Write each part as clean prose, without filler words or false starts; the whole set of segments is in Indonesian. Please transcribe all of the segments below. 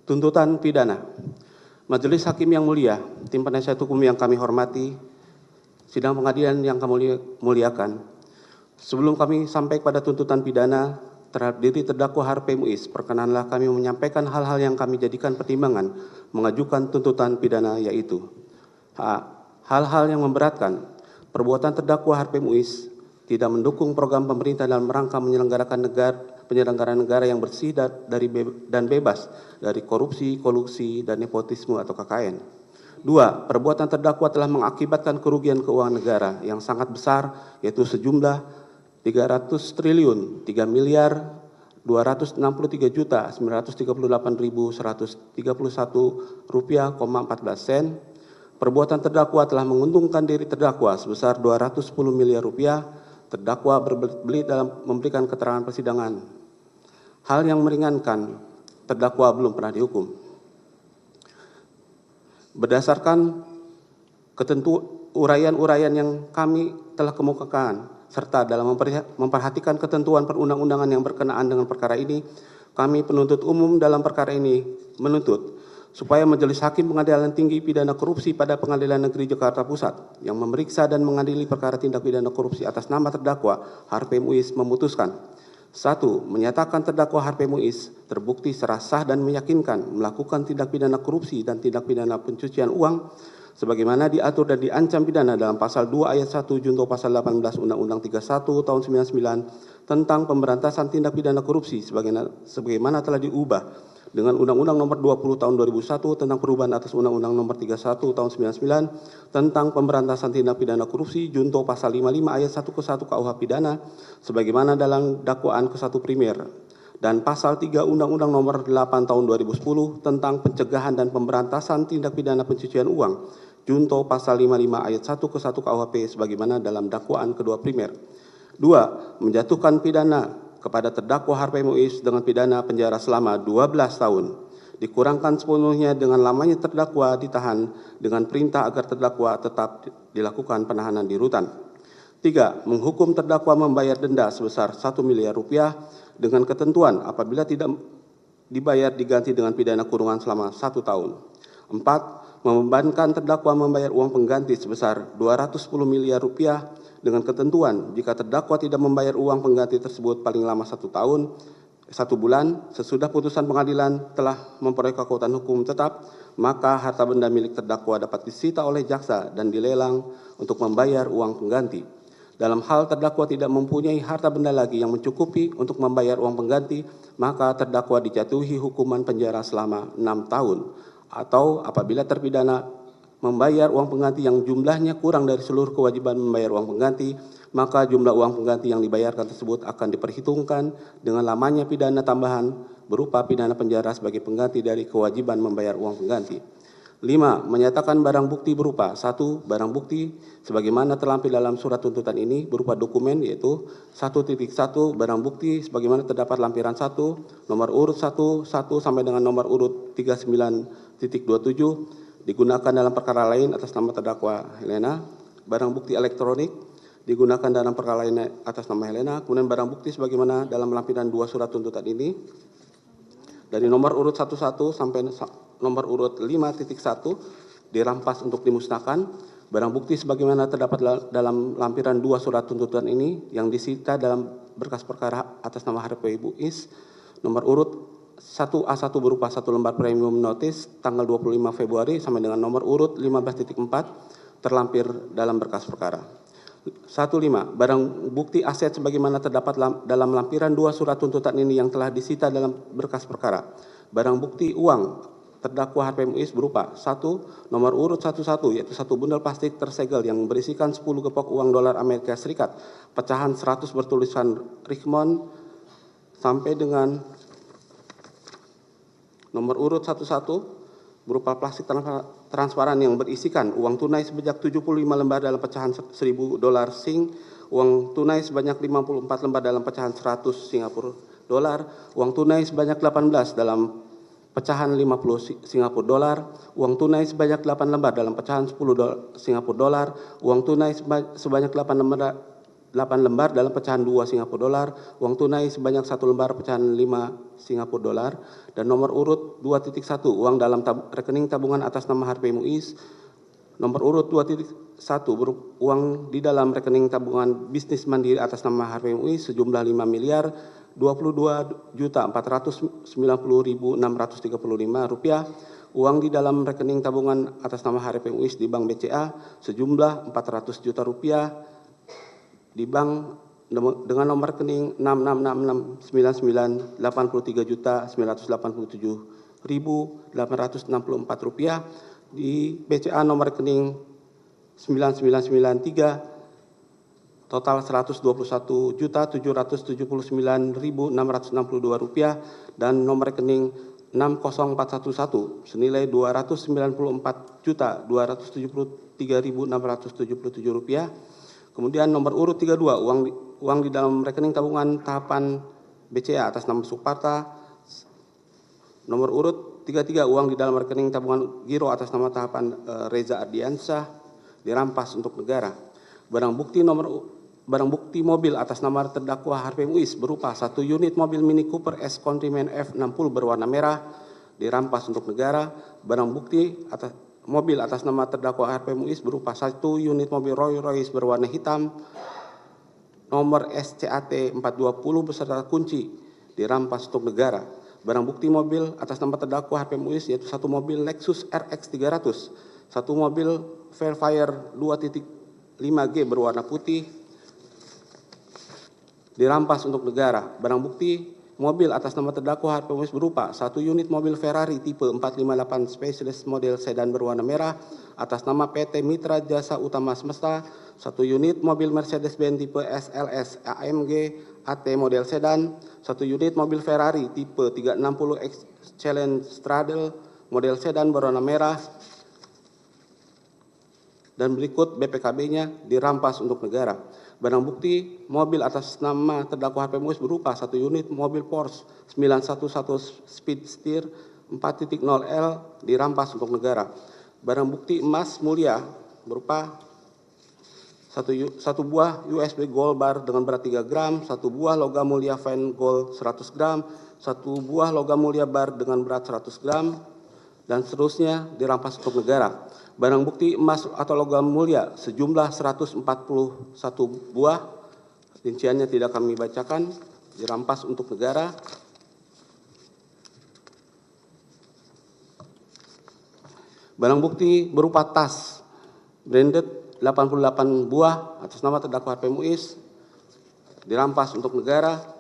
Tuntutan pidana. Majelis Hakim yang mulia, tim penasihat hukum yang kami hormati, sidang pengadilan yang kami muliakan. Sebelum kami sampai pada tuntutan pidana terhadap diri terdakwa Harvey Muiz, perkenanlah kami menyampaikan hal-hal yang kami jadikan pertimbangan mengajukan tuntutan pidana, yaitu hal-hal yang memberatkan. Perbuatan terdakwa Harvey Muiz tidak mendukung program pemerintah dalam rangka penyelenggaraan negara yang bersih dan bebas dari korupsi, kolusi, dan nepotisme atau KKN. 2. Perbuatan terdakwa telah mengakibatkan kerugian keuangan negara yang sangat besar, yaitu sejumlah 300 triliun 3 miliar 263 juta 938.131 rupiah, 14 sen. Perbuatan terdakwa telah menguntungkan diri terdakwa sebesar 210 miliar rupiah. Terdakwa berbelit dalam memberikan keterangan persidangan. Hal yang meringankan, terdakwa belum pernah dihukum. Berdasarkan uraian-uraian yang kami telah kemukakan, serta dalam memperhatikan ketentuan perundang-undangan yang berkenaan dengan perkara ini, kami penuntut umum dalam perkara ini menuntut supaya Majelis Hakim Pengadilan Tinggi Pidana Korupsi pada Pengadilan Negeri Jakarta Pusat yang memeriksa dan mengadili perkara tindak pidana korupsi atas nama terdakwa Harvey Muiz memutuskan: 1. Menyatakan terdakwa Harvey Muiz terbukti secara sah dan meyakinkan melakukan tindak pidana korupsi dan tindak pidana pencucian uang sebagaimana diatur dan diancam pidana dalam pasal 2 ayat 1 junto pasal 18 Undang-Undang 31 tahun 99 tentang pemberantasan tindak pidana korupsi sebagaimana telah diubah dengan Undang-Undang Nomor 20 Tahun 2001 tentang perubahan atas Undang-Undang Nomor 31 Tahun 99 tentang pemberantasan tindak pidana korupsi junto pasal 55 ayat 1 ke 1 KUH pidana sebagaimana dalam dakwaan ke-1 primer, dan pasal 3 Undang-Undang Nomor 8 Tahun 2010 tentang pencegahan dan pemberantasan tindak pidana pencucian uang junto pasal 55 ayat 1 ke 1 KUHP sebagaimana dalam dakwaan kedua primer. 2. Menjatuhkan pidana kepada terdakwa Harvey Muiz dengan pidana penjara selama 12 tahun, dikurangkan sepenuhnya dengan lamanya terdakwa ditahan dengan perintah agar terdakwa tetap dilakukan penahanan di rutan. 3. Menghukum terdakwa membayar denda sebesar 1 miliar rupiah dengan ketentuan apabila tidak dibayar diganti dengan pidana kurungan selama 1 tahun. 4. Membebankan terdakwa membayar uang pengganti sebesar 210 miliar rupiah dengan ketentuan jika terdakwa tidak membayar uang pengganti tersebut paling lama 1 bulan sesudah putusan pengadilan telah memperoleh kekuatan hukum tetap, maka harta benda milik terdakwa dapat disita oleh jaksa dan dilelang untuk membayar uang pengganti. Dalam hal terdakwa tidak mempunyai harta benda lagi yang mencukupi untuk membayar uang pengganti, maka terdakwa dijatuhi hukuman penjara selama 6 tahun. Atau apabila terpidana membayar uang pengganti yang jumlahnya kurang dari seluruh kewajiban membayar uang pengganti, maka jumlah uang pengganti yang dibayarkan tersebut akan diperhitungkan dengan lamanya pidana tambahan berupa pidana penjara sebagai pengganti dari kewajiban membayar uang pengganti. 5. Menyatakan barang bukti berupa 1. Barang bukti sebagaimana terlampir dalam surat tuntutan ini berupa dokumen, yaitu 1.1 barang bukti sebagaimana terdapat lampiran 1 nomor urut 11 sampai dengan nomor urut 39.27 digunakan dalam perkara lain atas nama terdakwa Helena. Barang bukti elektronik digunakan dalam perkara lain atas nama Helena. Kemudian barang bukti sebagaimana dalam lampiran 2 surat tuntutan ini dari nomor urut 11 sampai nomor urut 5.1 dirampas untuk dimusnahkan. Barang bukti sebagaimana terdapat dalam lampiran 2 surat tuntutan ini yang disita dalam berkas perkara atas nama Harvey Muiz nomor urut 1A1 berupa 1 lembar premium notice tanggal 25 Februari sampai dengan nomor urut 15.4 terlampir dalam berkas perkara. 1.5. Barang bukti aset sebagaimana terdapat dalam lampiran 2 surat tuntutan ini yang telah disita dalam berkas perkara. Barang bukti uang terdakwa Harvey Muiz berupa 1. Nomor urut 11 yaitu 1 bundel plastik tersegel yang berisikan 10 gepok uang dolar Amerika Serikat pecahan 100 bertulisan Richmond sampai dengan nomor urut 11 berupa plastik transparan yang berisikan uang tunai sebanyak 75 lembar dalam pecahan 1.000 dolar Sing, uang tunai sebanyak 54 lembar dalam pecahan 100 Singapura dolar, uang tunai sebanyak 18 dalam pecahan 50 Singapura dolar, uang tunai sebanyak 8 lembar dalam pecahan 10 Singapura dolar, uang tunai sebanyak 8 lembar dalam pecahan 2 Singapura dolar, uang tunai sebanyak 1 lembar pecahan 5 Singapura dolar, dan nomor urut 2.1 uang dalam rekening tabungan atas nama Harvey Muiz, nomor urut 2.1 uang di dalam rekening tabungan bisnis mandiri atas nama Harvey Muiz sejumlah 5.022.490.635 rupiah, uang di dalam rekening tabungan atas nama Harvey Muiz di Bank BCA sejumlah 400 juta rupiah, di bank dengan nomor rekening 6669983.987.864 rupiah, di BCA nomor rekening 9993 total 121.779.662 rupiah, dan nomor rekening 60411 senilai 294.273.677 rupiah. Kemudian nomor urut 32 uang di dalam rekening tabungan tahapan BCA atas nama Suparta. Nomor urut 33 uang di dalam rekening tabungan Giro atas nama tahapan Reza Ardiansyah dirampas untuk negara. Barang bukti mobil atas nama terdakwa Harvey Muiz berupa 1 unit mobil Mini Cooper S Countryman F60 berwarna merah dirampas untuk negara. Barang bukti mobil atas nama terdakwa Harvey Muiz berupa 1 unit mobil Rolls Royce berwarna hitam nomor SCAT 420 beserta kunci dirampas untuk negara. Barang bukti mobil atas nama terdakwa Harvey Muiz yaitu 1 mobil Lexus RX 300, 1 mobil Fairfire 2.5G berwarna putih dirampas untuk negara. Barang bukti mobil atas nama terdakwa Harvey Muiz berupa 1 unit mobil Ferrari tipe 458 Specialist model sedan berwarna merah atas nama PT Mitra Jasa Utama Semesta, 1 unit mobil Mercedes-Benz tipe SLS AMG AT model sedan, 1 unit mobil Ferrari tipe 360 X Challenge Straddle model sedan berwarna merah, dan berikut BPKB-nya dirampas untuk negara. Barang bukti mobil atas nama terdakwa Harvey Muiz berupa 1 unit mobil Porsche 911 Speedster 4.0L dirampas untuk negara. Barang bukti emas mulia berupa 1 buah USB gold bar dengan berat 3 gram, 1 buah logam mulia fine gold 100 gram, 1 buah logam mulia bar dengan berat 100 gram, dan seterusnya dirampas untuk negara. Barang bukti emas atau logam mulia sejumlah 141 buah, rinciannya tidak kami bacakan, dirampas untuk negara. Barang bukti berupa tas branded 88 buah atas nama terdakwa Harvey Muiz dirampas untuk negara.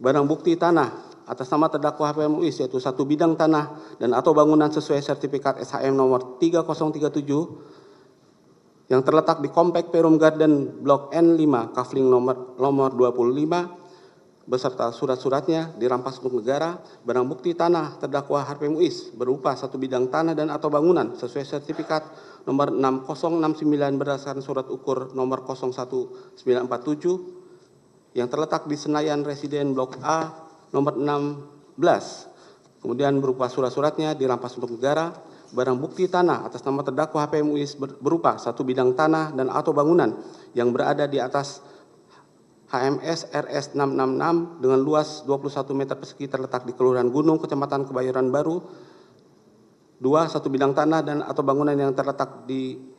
Barang bukti tanah atas nama terdakwa Harvey Muiz yaitu 1 bidang tanah dan atau bangunan sesuai sertifikat SHM nomor 3037 yang terletak di Komplek Perum Garden Blok N5 Kafling nomor 25 beserta surat-suratnya dirampas untuk negara. Barang bukti tanah terdakwa Harvey Muiz berupa 1 bidang tanah dan atau bangunan sesuai sertifikat nomor 6069 berdasarkan surat ukur nomor 01947 yang terletak di Senayan Residen Blok A nomor 16, kemudian berupa surat-suratnya dirampas untuk negara. Barang bukti tanah atas nama terdakwa Harvey Muiz berupa 1 bidang tanah dan atau bangunan yang berada di atas HMS RS 666 dengan luas 21 meter persegi terletak di Kelurahan Gunung, Kecamatan Kebayoran Baru. 2, 1 bidang tanah dan atau bangunan yang terletak di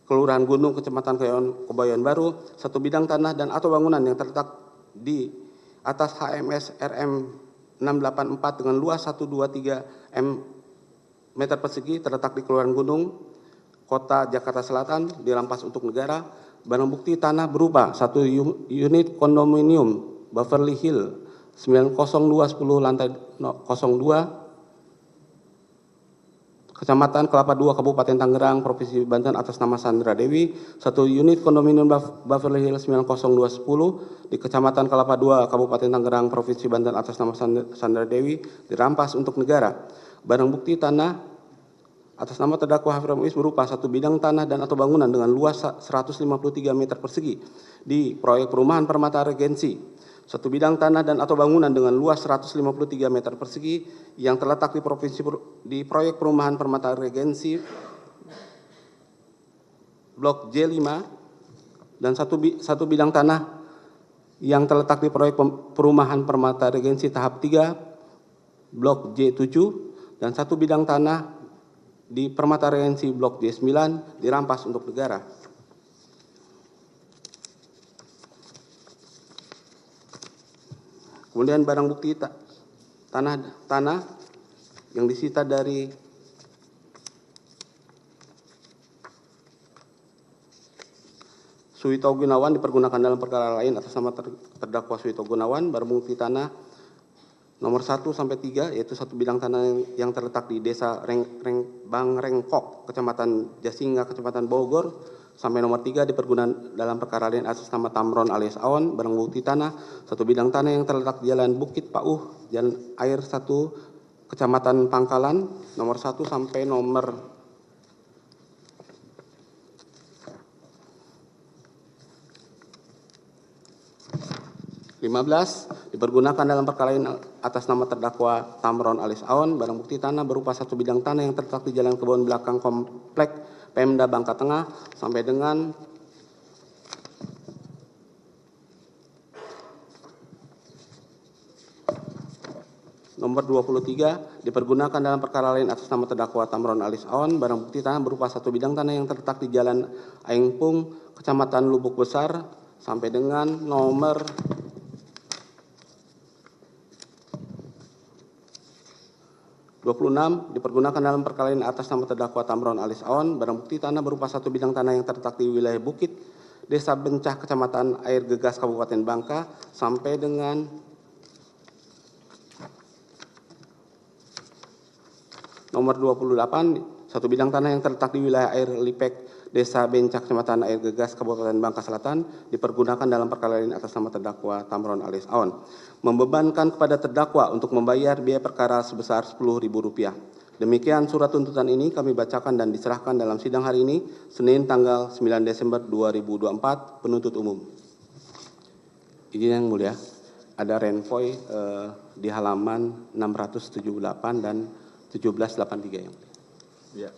Kelurahan Gunung, Kecamatan Kebayoran Baru, 1 bidang tanah dan atau bangunan yang terletak di atas HMS RM 684 dengan luas 123 meter persegi terletak di Kelurahan Gunung, Kota Jakarta Selatan dirampas untuk negara. Barang bukti tanah berupa 1 unit kondominium Beverly Hill 90210 lantai 02 Kecamatan Kelapa II, Kabupaten Tangerang, Provinsi Banten atas nama Sandra Dewi, 1 unit kondominium Beverly Hills 90210 di Kecamatan Kelapa II, Kabupaten Tangerang, Provinsi Banten atas nama Sandra Dewi dirampas untuk negara. Barang bukti tanah atas nama terdakwa Harvey Muiz berupa 1 bidang tanah dan atau bangunan dengan luas 153 meter persegi di proyek perumahan Permata Regensi, 1 satu bidang tanah dan atau bangunan dengan luas 153 meter persegi yang terletak di proyek perumahan Permata Regensi Blok J5 dan satu bidang tanah yang terletak di proyek perumahan Permata Regensi tahap 3 Blok J7 dan satu bidang tanah di Permata Regensi Blok J9 dirampas untuk negara. Kemudian barang bukti tanah yang disita dari Suwito Gunawan dipergunakan dalam perkara lain atas nama terdakwa Suwito Gunawan. Barang bukti tanah nomor 1 sampai 3 yaitu satu bidang tanah yang terletak di Desa Bangrengkok, Kecamatan Jasinga, Kecamatan Bogor, sampai nomor 3 dipergunakan dalam perkara lain atas nama Tamron alias Aon. Barang bukti tanah satu bidang tanah yang terletak di Jalan Bukit Pauh, Jalan Air 1, Kecamatan Pangkalan, nomor 1 sampai nomor 15 dipergunakan dalam perkara lain atas nama terdakwa Tamron alias Aon. Barang bukti tanah berupa satu bidang tanah yang terletak di Jalan Kebun Belakang Komplek Pemda Bangka Tengah sampai dengan nomor 23 dipergunakan dalam perkara lain atas nama terdakwa Tamron alias Aon. Barang bukti tanah berupa satu bidang tanah yang terletak di Jalan Aingpung, Kecamatan Lubuk Besar sampai dengan nomor 26 dipergunakan dalam perkara lain atas nama terdakwa Tamron alias Aon. Barang bukti tanah berupa satu bidang tanah yang terletak di wilayah Bukit, Desa Bencah, Kecamatan Air Gegas, Kabupaten Bangka, sampai dengan nomor 28, satu bidang tanah yang terletak di wilayah Air Lipek, Desa Bencah, Kecamatan Air Gegas, Kabupaten Bangka Selatan, dipergunakan dalam perkara lain atas nama terdakwa Tamron alias Aon. Membebankan kepada terdakwa untuk membayar biaya perkara sebesar Rp10.000. Demikian surat tuntutan ini kami bacakan dan diserahkan dalam sidang hari ini, Senin tanggal 9 Desember 2024, penuntut umum. Izin yang mulia, ada renvoy di halaman 678 dan 1783 yang mulia. Ya.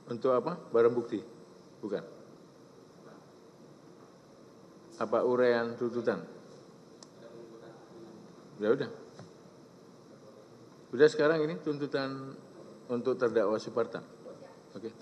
Untuk apa? Barang bukti? Bukan. Apa uraian tuntutan? Ya udah. Udah sekarang ini tuntutan untuk terdakwa Suparta. Oke.